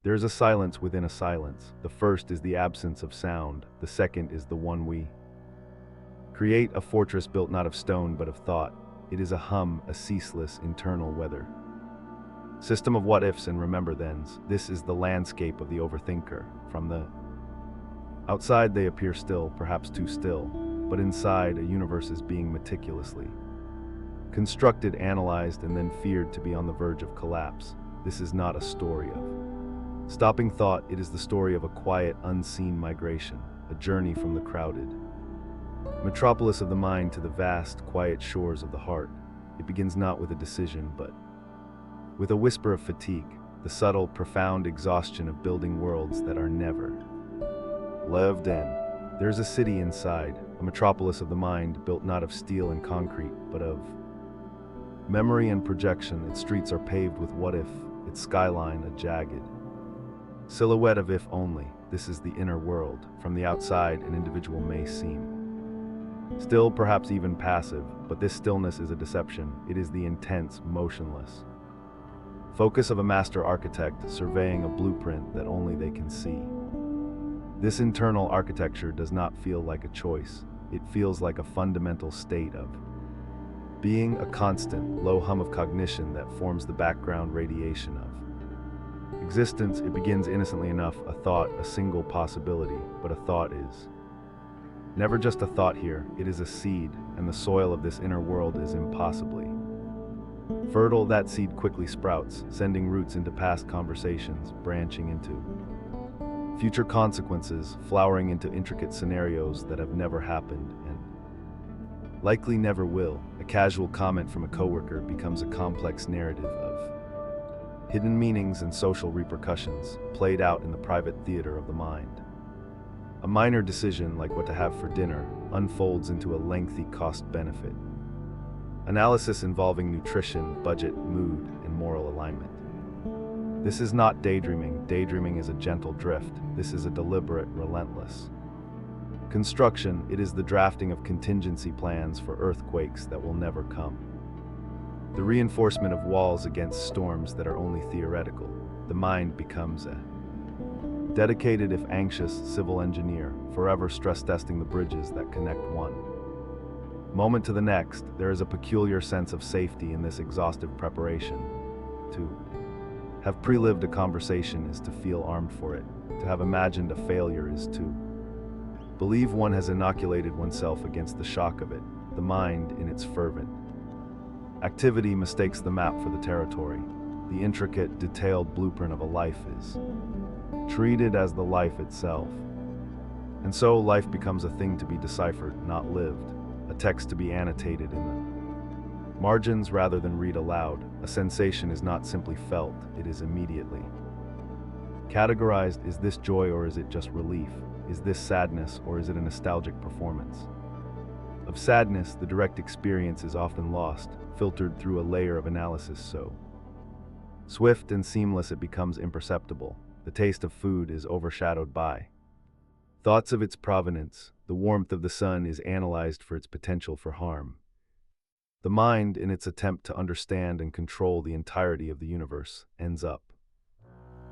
There is a silence within a silence. The first is the absence of sound. The second is the one we create, a fortress built not of stone but of thought. It is a hum, a ceaseless internal weather. System of what-ifs and remember-thens. This is the landscape of the overthinker. From the outside they appear still, perhaps too still, but inside a universe is being meticulously constructed, analyzed, and then feared to be on the verge of collapse. This is not a story of stopping thought, it is the story of a quiet, unseen migration, a journey from the crowded metropolis of the mind to the vast, quiet shores of the heart. It begins not with a decision, but with a whisper of fatigue, the subtle, profound exhaustion of building worlds that are never lived in. There's a city inside, a metropolis of the mind built not of steel and concrete, but of memory and projection. Its streets are paved with what if, its skyline a jagged silhouette of if only. This is the inner world. From the outside, an individual may seem still, perhaps even passive, but this stillness is a deception. It is the intense, motionless focus of a master architect surveying a blueprint that only they can see. This internal architecture does not feel like a choice. It feels like a fundamental state of being, a constant, low hum of cognition that forms the background radiation of existence. It begins innocently enough, a thought, a single possibility, but a thought is never just a thought here. It is a seed, and the soil of this inner world is impossibly fertile. That seed quickly sprouts, sending roots into past conversations, branching into future consequences, flowering into intricate scenarios that have never happened and likely never will. A casual comment from a coworker becomes a complex narrative of hidden meanings and social repercussions, played out in the private theater of the mind. A minor decision, like what to have for dinner, unfolds into a lengthy cost-benefit analysis involving nutrition, budget, mood, and moral alignment. This is not daydreaming. Daydreaming is a gentle drift. This is a deliberate, relentless construction. It is the drafting of contingency plans for earthquakes that will never come. The reinforcement of walls against storms that are only theoretical. The mind becomes a dedicated, if anxious, civil engineer, forever stress testing the bridges that connect one moment to the next. There is a peculiar sense of safety in this exhaustive preparation. To have pre-lived a conversation is to feel armed for it. To have imagined a failure is to believe one has inoculated oneself against the shock of it. The mind, in its fervent activity, mistakes the map for the territory. The intricate, detailed blueprint of a life is treated as the life itself. And so life becomes a thing to be deciphered, not lived, a text to be annotated in the margins rather than read aloud. A sensation is not simply felt, it is immediately categorized. Is this joy or is it just relief? Is this sadness or is it a nostalgic performance? Of sadness, the direct experience is often lost, filtered through a layer of analysis so swift and seamless it becomes imperceptible. The taste of food is overshadowed by thoughts of its provenance. The warmth of the sun is analyzed for its potential for harm. The mind, in its attempt to understand and control the entirety of the universe, ends up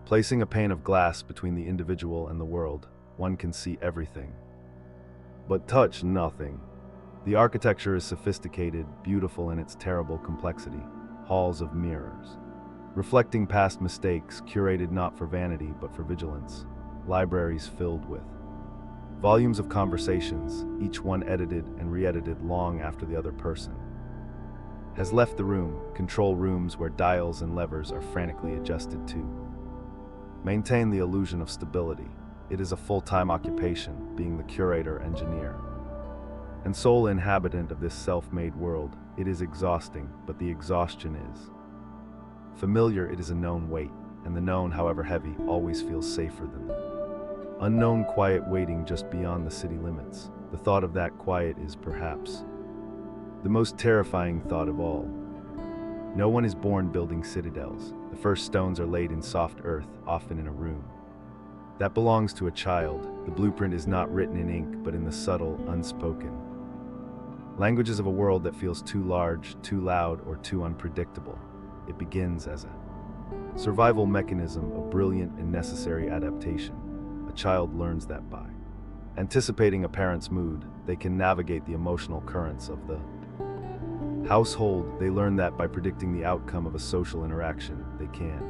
placing a pane of glass between the individual and the world. One can see everything, but touch nothing. The architecture is sophisticated, beautiful in its terrible complexity. Halls of mirrors, reflecting past mistakes, curated not for vanity but for vigilance. Libraries filled with volumes of conversations, each one edited and re-edited long after the other person has left the room. Control rooms where dials and levers are frantically adjusted to maintain the illusion of stability. It is a full-time occupation, being the curator, engineer, and sole inhabitant of this self-made world. It is exhausting, but the exhaustion is familiar. It is a known weight, and the known, however heavy, always feels safer than the unknown quiet waiting just beyond the city limits. The thought of that quiet is perhaps the most terrifying thought of all. No one is born building citadels. The first stones are laid in soft earth, often in a room that belongs to a child. The blueprint is not written in ink, but in the subtle, unspoken languages of a world that feels too large, too loud, or too unpredictable. It begins as a Survival mechanism, a brilliant and necessary adaptation. A child learns that by anticipating a parent's mood, they can navigate the emotional currents of the household. They learn that by predicting the outcome of a social interaction, they can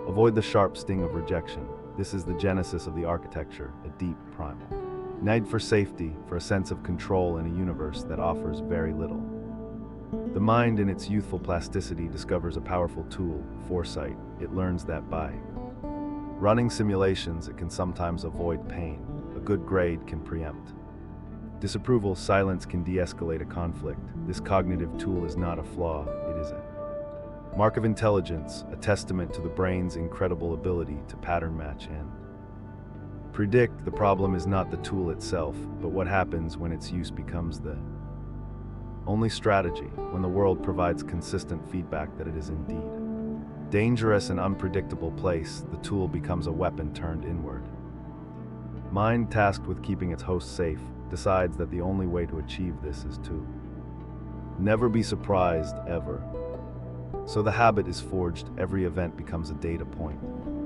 avoid the sharp sting of rejection. This is the genesis of the architecture, a deep primal need for safety, for a sense of control in a universe that offers very little. The mind, in its youthful plasticity, discovers a powerful tool, foresight. It learns that by running simulations, it can sometimes avoid pain. A good grade can preempt disapproval. Silence can de-escalate a conflict. This cognitive tool is not a flaw, it is a mark of intelligence, a testament to the brain's incredible ability to pattern match and predict. The problem is not the tool itself, but what happens when its use becomes the only strategy, when the world provides consistent feedback that it is indeed dangerous and unpredictable place. The tool becomes a weapon turned inward. Mind, tasked with keeping its host safe, decides that the only way to achieve this is to never be surprised, ever. So the habit is forged. Every event becomes a data point,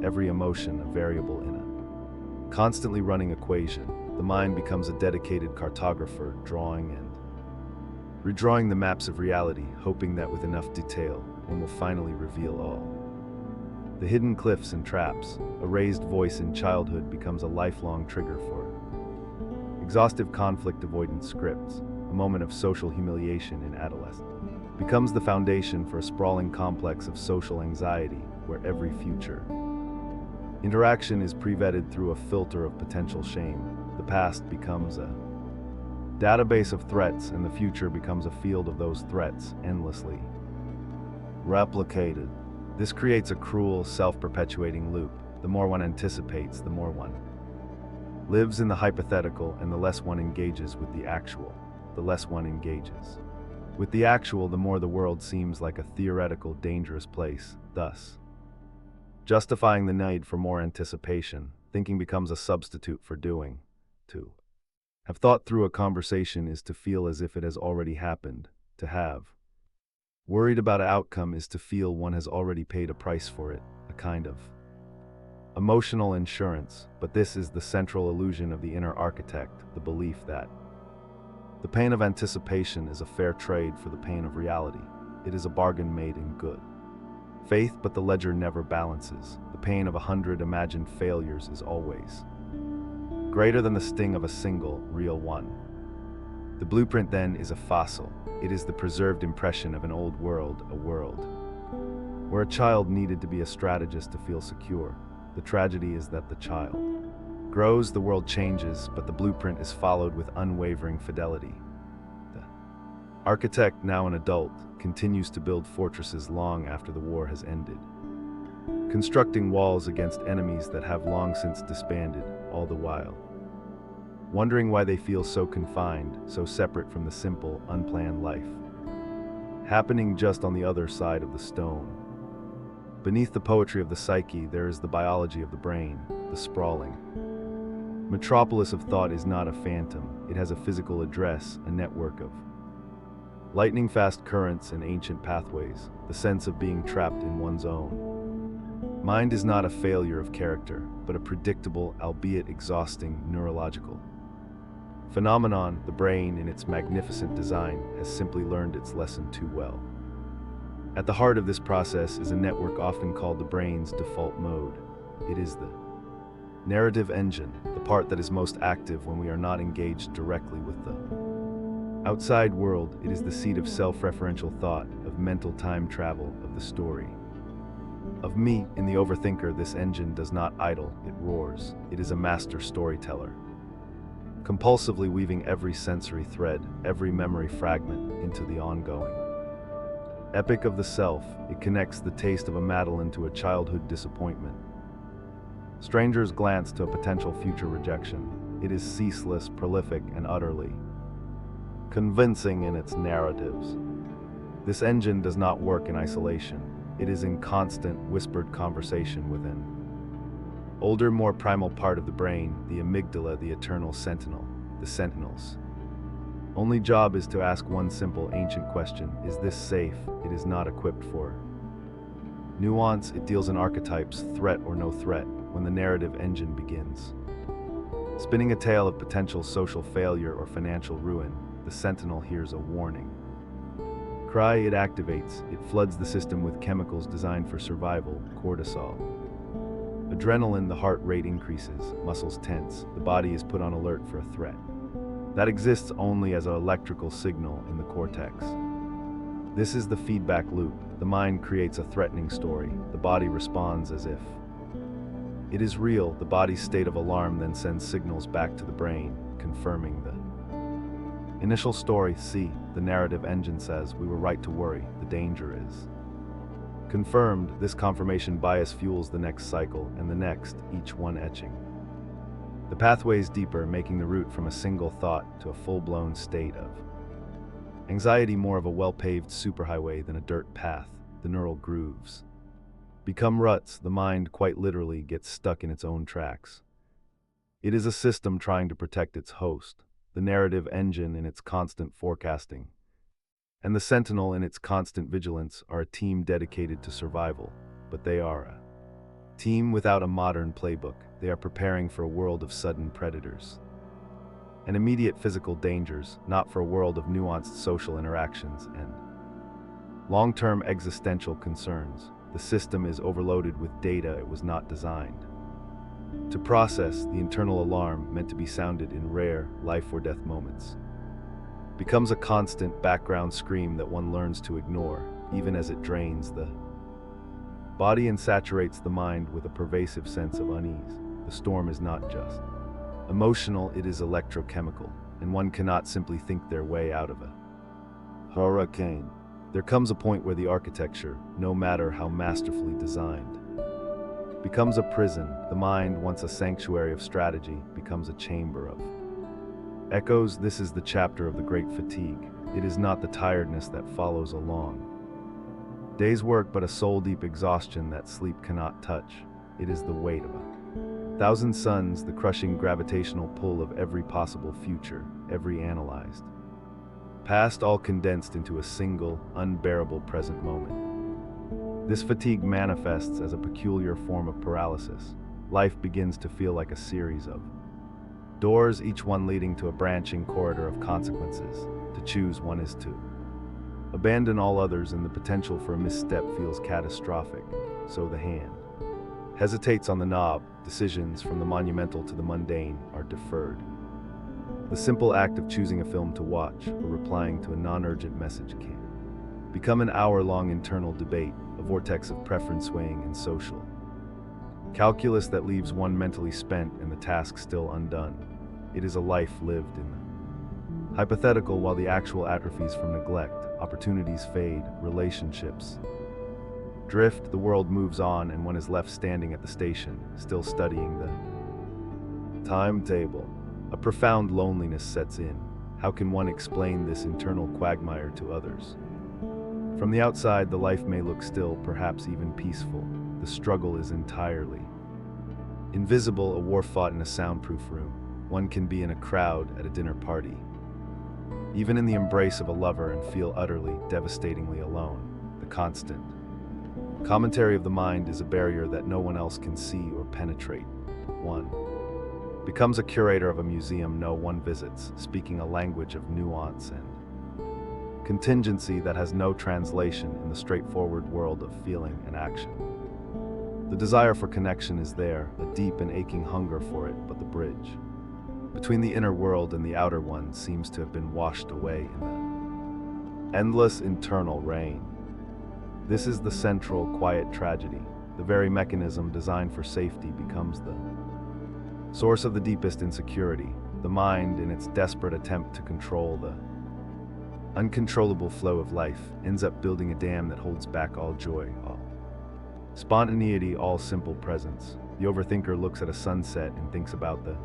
every emotion a variable in a constantly running equation. The mind becomes a dedicated cartographer, drawing and redrawing the maps of reality, hoping that with enough detail, one will finally reveal all the hidden cliffs and traps. A raised voice in childhood becomes a lifelong trigger for exhaustive conflict avoidance scripts. A moment of social humiliation in adolescence becomes the foundation for a sprawling complex of social anxiety, where every future interaction is pre-vetted through a filter of potential shame. The past becomes a database of threats, and the future becomes a field of those threats, endlessly replicated. This creates a cruel, self-perpetuating loop. The more one anticipates, the more one lives in the hypothetical, and the less one engages with the actual, the less one engages with the actual, the more the world seems like a theoretical, dangerous place. Thus, justifying the need for more anticipation, thinking becomes a substitute for doing. To have thought through a conversation is to feel as if it has already happened. To have worried about an outcome is to feel one has already paid a price for it, a kind of emotional insurance. But this is the central illusion of the inner architect, the belief that the pain of anticipation is a fair trade for the pain of reality. It is a bargain made in good faith, but the ledger never balances. The pain of 100 imagined failures is always greater than the sting of a single, real one. The blueprint then is a fossil. It is the preserved impression of an old world, a world where a child needed to be a strategist to feel secure. The tragedy is that the child grows, the world changes, but the blueprint is followed with unwavering fidelity. The architect, now an adult, continues to build fortresses long after the war has ended, constructing walls against enemies that have long since disbanded, all the while wondering why they feel so confined, so separate from the simple, unplanned life happening just on the other side of the stone. Beneath the poetry of the psyche, there is the biology of the brain. The sprawling metropolis of thought is not a phantom. It has a physical address, a network of lightning-fast currents and ancient pathways, the sense of being trapped in one's own mind is not a failure of character, but a predictable, albeit exhausting, neurological phenomenon. The brain, in its magnificent design, has simply learned its lesson too well. At the heart of this process is a network often called the brain's default mode. It is the narrative engine, the part that is most active when we are not engaged directly with the outside world. It is the seat of self-referential thought, of mental time travel, of the story of me. In the Overthinker, this engine does not idle, it roars. It is a master storyteller, compulsively weaving every sensory thread, every memory fragment into the ongoing epic of the self. It connects the taste of a Madeline to a childhood disappointment, stranger's glance to a potential future rejection. It is ceaseless, prolific, and utterly convincing in its narratives. This engine does not work in isolation. It is in constant, whispered conversation within older, more primal part of the brain, the amygdala, the eternal sentinel, the sentinel's only job is to ask one simple, ancient question: is this safe? It is not equipped for Nuance, it deals in archetypes, threat or no threat, when the narrative engine begins. Spinning a tale of potential social failure or financial ruin, the sentinel hears a warning. Cry, it activates, it floods the system with chemicals designed for survival, cortisol. Adrenaline, the heart rate increases, muscles tense, the body is put on alert for a threat. That exists only as an electrical signal in the cortex. This is the feedback loop. The mind creates a threatening story, the body responds as if it is real. The body's state of alarm then sends signals back to the brain, confirming the initial story. See, the narrative engine says, we were right to worry, the danger is confirmed. This confirmation bias fuels the next cycle, and the next, each one etching the pathways deeper, making the route from a single thought to a full-blown state of anxiety more of a well-paved superhighway than a dirt path. The neural grooves become ruts. The mind quite literally gets stuck in its own tracks. It is a system trying to protect its host, the narrative engine in its constant forecasting, and the sentinel in its constant vigilance are a team dedicated to survival, but they are a team without a modern playbook. They are preparing for a world of sudden predators and immediate physical dangers, not for a world of nuanced social interactions and long-term existential concerns. The system is overloaded with data it was not designed to process. The internal alarm, meant to be sounded in rare, life or death moments, becomes a constant background scream that one learns to ignore, even as it drains the body and saturates the mind with a pervasive sense of unease. The storm is not just emotional, it is electrochemical, and one cannot simply think their way out of a hurricane. There comes a point where the architecture, no matter how masterfully designed, becomes a prison. The mind, once a sanctuary of strategy, becomes a chamber of echoes. This is the chapter of the great fatigue. It is not the tiredness that follows a long day's work, but a soul-deep exhaustion that sleep cannot touch. It is the weight of a thousand suns, the crushing gravitational pull of every possible future, every analyzed past, all condensed into a single, unbearable present moment. This fatigue manifests as a peculiar form of paralysis. Life begins to feel like a series of doors, each one leading to a branching corridor of consequences. To choose one is to abandon all others, and the potential for a misstep feels catastrophic. So the hand hesitates on the knob. Decisions, from the monumental to the mundane, are deferred. The simple act of choosing a film to watch or replying to a non-urgent message can become an hour-long internal debate, a vortex of preference swaying and social calculus that leaves one mentally spent and the task still undone. It is a life lived in the hypothetical, while the actual atrophies from neglect. Opportunities fade, relationships drift, the world moves on, and one is left standing at the station, still studying the timetable. A profound loneliness sets in. How can one explain this internal quagmire to others? From the outside, the life may look still, perhaps even peaceful. The struggle is entirely invisible, a war fought in a soundproof room. One can be in a crowd at a dinner party, even in the embrace of a lover, and feel utterly, devastatingly alone. The constant commentary of the mind is a barrier that no one else can see or penetrate. One becomes a curator of a museum no one visits, speaking a language of nuance and contingency that has no translation in the straightforward world of feeling and action. The desire for connection is there, a deep and aching hunger for it, but the bridge between the inner world and the outer one seems to have been washed away in the endless internal rain. This is the central, quiet tragedy. The very mechanism designed for safety becomes the source of the deepest insecurity. The mind, in its desperate attempt to control the uncontrollable flow of life, ends up building a dam that holds back all joy, all spontaneity, all simple presence. The overthinker looks at a sunset and thinks about the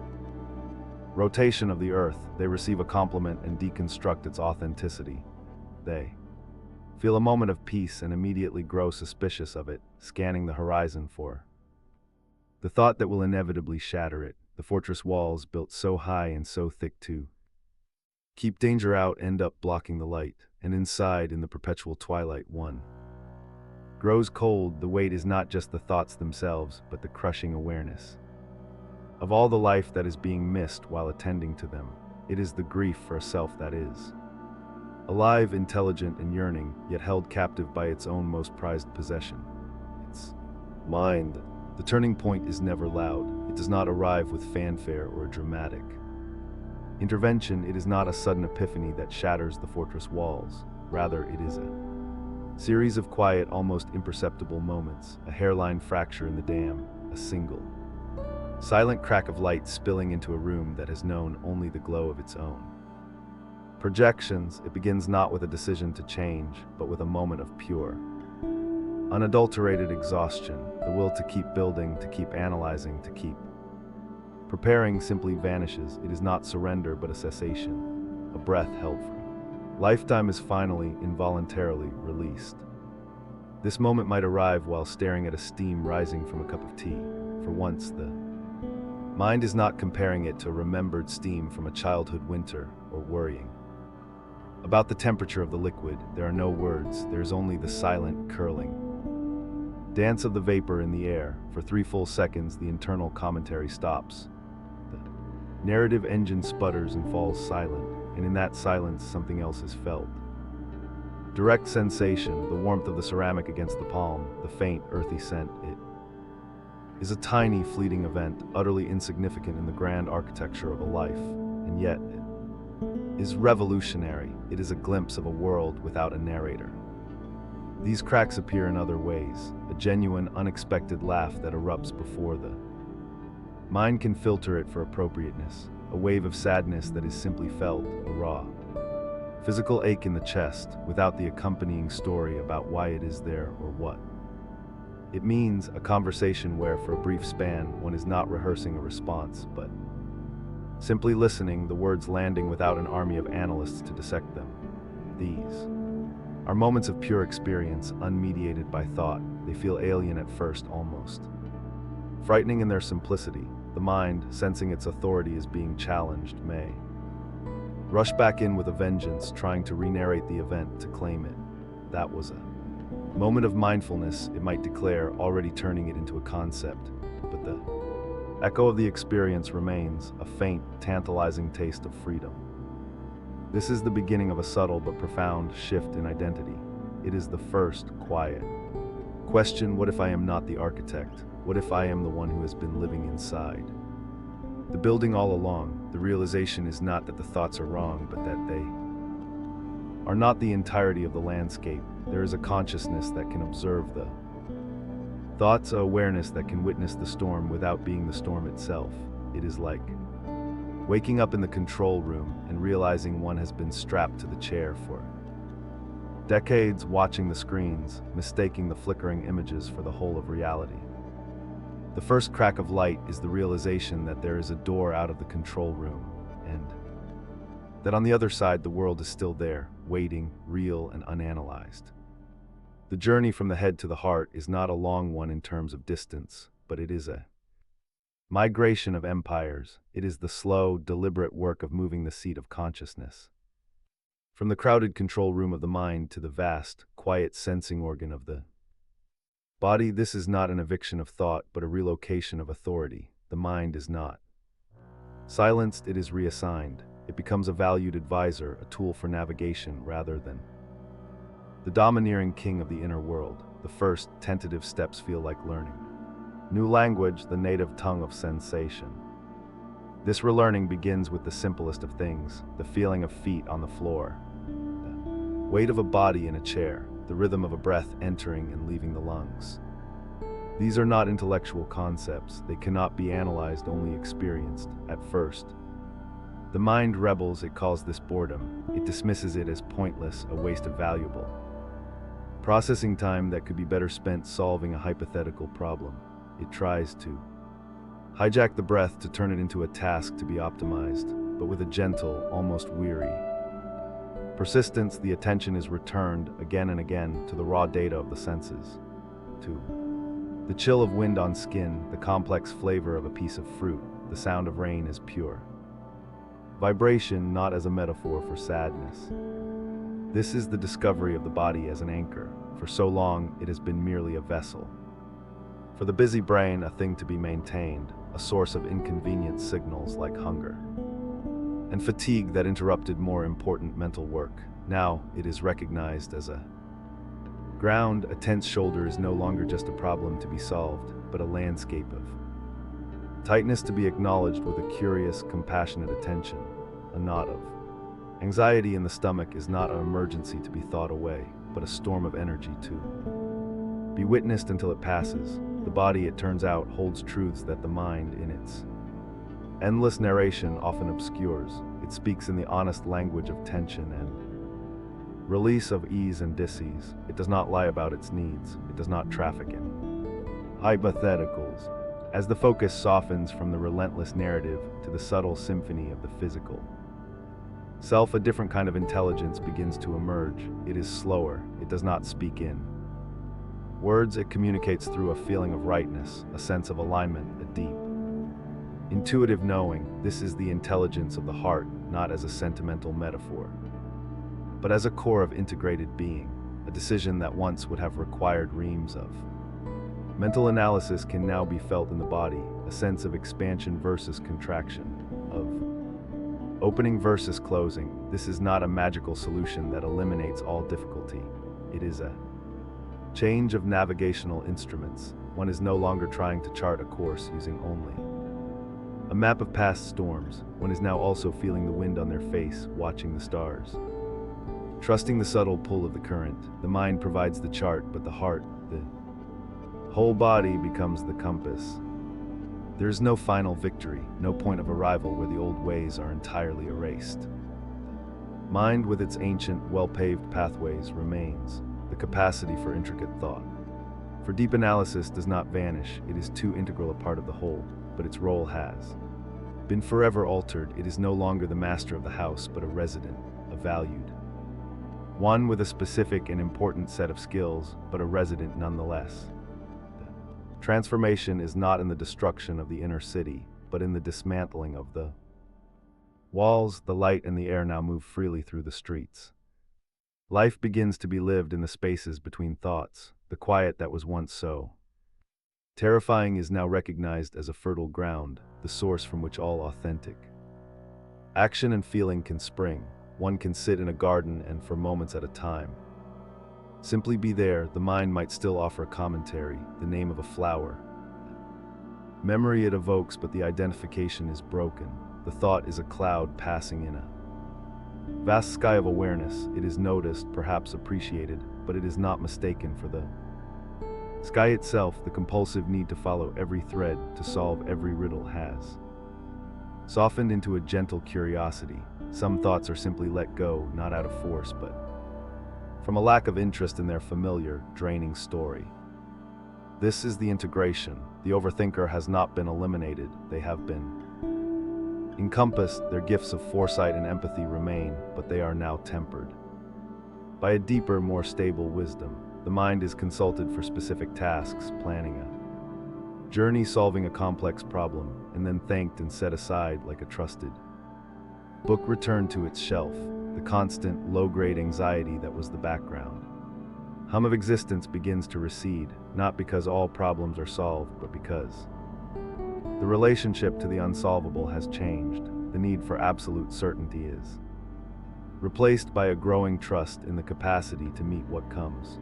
rotation of the earth. They receive a compliment and deconstruct its authenticity. They feel a moment of peace and immediately grow suspicious of it, scanning the horizon for the thought that will inevitably shatter it. The fortress walls, built so high and so thick to keep danger out, end up blocking the light, and inside, in the perpetual twilight, one grows cold, the weight is not just the thoughts themselves, but the crushing awareness of all the life that is being missed while attending to them. It is the grief for a self that is alive, intelligent, and yearning, yet held captive by its own most prized possession, its mind. The turning point is never loud. It does not arrive with fanfare or a dramatic intervention. It is not a sudden epiphany that shatters the fortress walls. Rather, it is a series of quiet, almost imperceptible moments, a hairline fracture in the dam, a single silent crack of light spilling into a room that has known only the glow of its own projections. It begins not with a decision to change, but with a moment of pure, unadulterated exhaustion. The will to keep building, to keep analyzing, to keep preparing simply vanishes. It is not surrender, but a cessation, a breath held for lifetime is finally, involuntarily released. This moment might arrive while staring at a steam rising from a cup of tea. For once, the mind is not comparing it to remembered steam from a childhood winter or worrying about the temperature of the liquid. There are no words. There is only the silent, curling dance of the vapor in the air. For 3 full seconds, the internal commentary stops. The narrative engine sputters and falls silent, and in that silence, something else is felt. Direct sensation, the warmth of the ceramic against the palm, the faint, earthy scent. It is a tiny, fleeting event, utterly insignificant in the grand architecture of a life, and yet it is revolutionary. It is a glimpse of a world without a narrator. These cracks appear in other ways, a genuine, unexpected laugh that erupts before the mind can filter it for appropriateness, a wave of sadness that is simply felt, a raw, physical ache in the chest, without the accompanying story about why it is there or what it means, a conversation where, for a brief span, one is not rehearsing a response, but simply listening, the words landing without an army of analysts to dissect them. These are moments of pure experience, unmediated by thought. They feel alien at first, almost frightening in their simplicity. The mind, sensing its authority is being challenged, may rush back in with a vengeance, trying to re-narrate the event, to claim it. That was a moment of mindfulness, it might declare, already turning it into a concept. But the echo of the experience remains, a faint, tantalizing taste of freedom. This is the beginning of a subtle but profound shift in identity. It is the first, quiet question: what if I am not the architect? What if I am the one who has been living inside the building all along? The realization is not that the thoughts are wrong, but that they are not the entirety of the landscape. There is a consciousness that can observe the thoughts, a awareness that can witness the storm without being the storm itself. It is like waking up in the control room and realizing one has been strapped to the chair for decades, watching the screens, mistaking the flickering images for the whole of reality. The first crack of light is the realization that there is a door out of the control room, and that on the other side the world is still there, waiting, real and unanalyzed. The journey from the head to the heart is not a long one in terms of distance, but it is a migration of empires. It is the slow, deliberate work of moving the seat of consciousness from the crowded control room of the mind to the vast, quiet sensing organ of the body. This is not an eviction of thought, but a relocation of authority. The mind is not silenced, it is reassigned. It becomes a valued advisor, a tool for navigation, rather than the domineering king of the inner world. The first, tentative steps feel like learning new language, the native tongue of sensation. This relearning begins with the simplest of things, the feeling of feet on the floor, the weight of a body in a chair, the rhythm of a breath entering and leaving the lungs. These are not intellectual concepts. They cannot be analyzed, only experienced. At first, the mind rebels. It calls this boredom. It dismisses it as pointless, a waste of valuable processing time that could be better spent solving a hypothetical problem. It tries to hijack the breath, to turn it into a task to be optimized, but with a gentle, almost weary persistence. The attention is returned again and again to the raw data of the senses, to the chill of wind on skin, the complex flavor of a piece of fruit. The sound of rain is pure vibration, not as a metaphor for sadness, This is the discovery of the body as an anchor. For so long, it has been merely a vessel. For the busy brain, a thing to be maintained, a source of inconvenient signals like hunger and fatigue that interrupted more important mental work. Now, it is recognized as a ground. A tense shoulder is no longer just a problem to be solved, but a landscape of tightness to be acknowledged with a curious, compassionate attention, a knot of anxiety in the stomach is not an emergency to be thought away, but a storm of energy to be witnessed until it passes. The body, it turns out, holds truths that the mind, in its endless narration, often obscures. It speaks in the honest language of tension and release, of ease and dis-ease. It does not lie about its needs. It does not traffic in hypotheticals. As the focus softens from the relentless narrative to the subtle symphony of the physical self, a different kind of intelligence begins to emerge. It is slower. It does not speak in words. It communicates through a feeling of rightness, a sense of alignment, a deep, intuitive knowing. This is the intelligence of the heart, not as a sentimental metaphor, but as a core of integrated being. A decision that once would have required reams of mental analysis can now be felt in the body, a sense of expansion versus contraction, of opening versus closing. This is not a magical solution that eliminates all difficulty. It is a change of navigational instruments. One is no longer trying to chart a course using only a map of past storms. One is now also feeling the wind on their face, watching the stars, trusting the subtle pull of the current. The mind provides the chart, but the heart, the whole body, becomes the compass. There is no final victory, no point of arrival where the old ways are entirely erased. Mind, with its ancient, well-paved pathways, remains. The capacity for intricate thought, for deep analysis, does not vanish. It is too integral a part of the whole, but its role has been forever altered. It is no longer the master of the house, but a resident, a valued one with a specific and important set of skills, but a resident nonetheless. Transformation is not in the destruction of the inner city, but in the dismantling of the walls. The light and the air now move freely through the streets. Life begins to be lived in the spaces between thoughts. The quiet that was once so terrifying is now recognized as a fertile ground, the source from which all authentic action and feeling can spring. One can sit in a garden and, for moments at a time, simply be there. The mind might still offer a commentary, the name of a flower, memory it evokes, but the identification is broken. The thought is a cloud passing in a vast sky of awareness. It is noticed, perhaps appreciated, but it is not mistaken for the sky itself. The compulsive need to follow every thread, to solve every riddle, has softened into a gentle curiosity. Some thoughts are simply let go, not out of force, but from a lack of interest in their familiar, draining story. This is the integration. The overthinker has not been eliminated. They have been encompassed. Their gifts of foresight and empathy remain, but they are now tempered by a deeper, more stable wisdom. The mind is consulted for specific tasks, planning a journey, solving a complex problem, and then thanked and set aside like a trusted book returned to its shelf. The constant, low-grade anxiety that was the background hum of existence begins to recede, not because all problems are solved, but because the relationship to the unsolvable has changed. The need for absolute certainty is replaced by a growing trust in the capacity to meet what comes.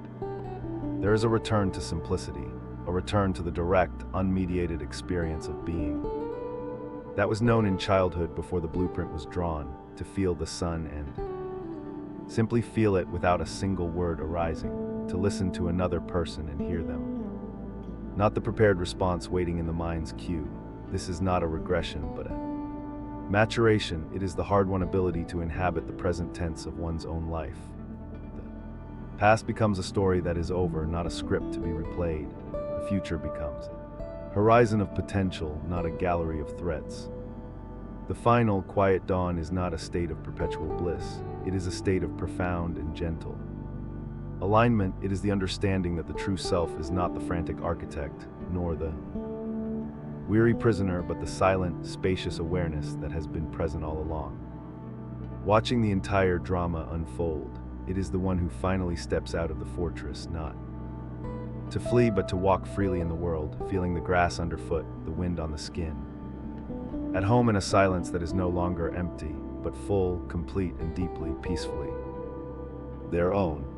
There is a return to simplicity, a return to the direct, unmediated experience of being that was known in childhood before the blueprint was drawn, to feel the sun and simply feel it without a single word arising, to listen to another person and hear them, not the prepared response waiting in the mind's queue. This is not a regression, but a maturation. It is the hard-won ability to inhabit the present tense of one's own life. The past becomes a story that is over, not a script to be replayed. The future becomes a horizon of potential, not a gallery of threats. The final, quiet dawn is not a state of perpetual bliss. It is a state of profound and gentle alignment. It is the understanding that the true self is not the frantic architect, nor the weary prisoner, but the silent, spacious awareness that has been present all along, watching the entire drama unfold. It is the one who finally steps out of the fortress, not to flee, but to walk freely in the world, feeling the grass underfoot, the wind on the skin. At home in a silence that is no longer empty, but full, complete, and deeply, peacefully their own.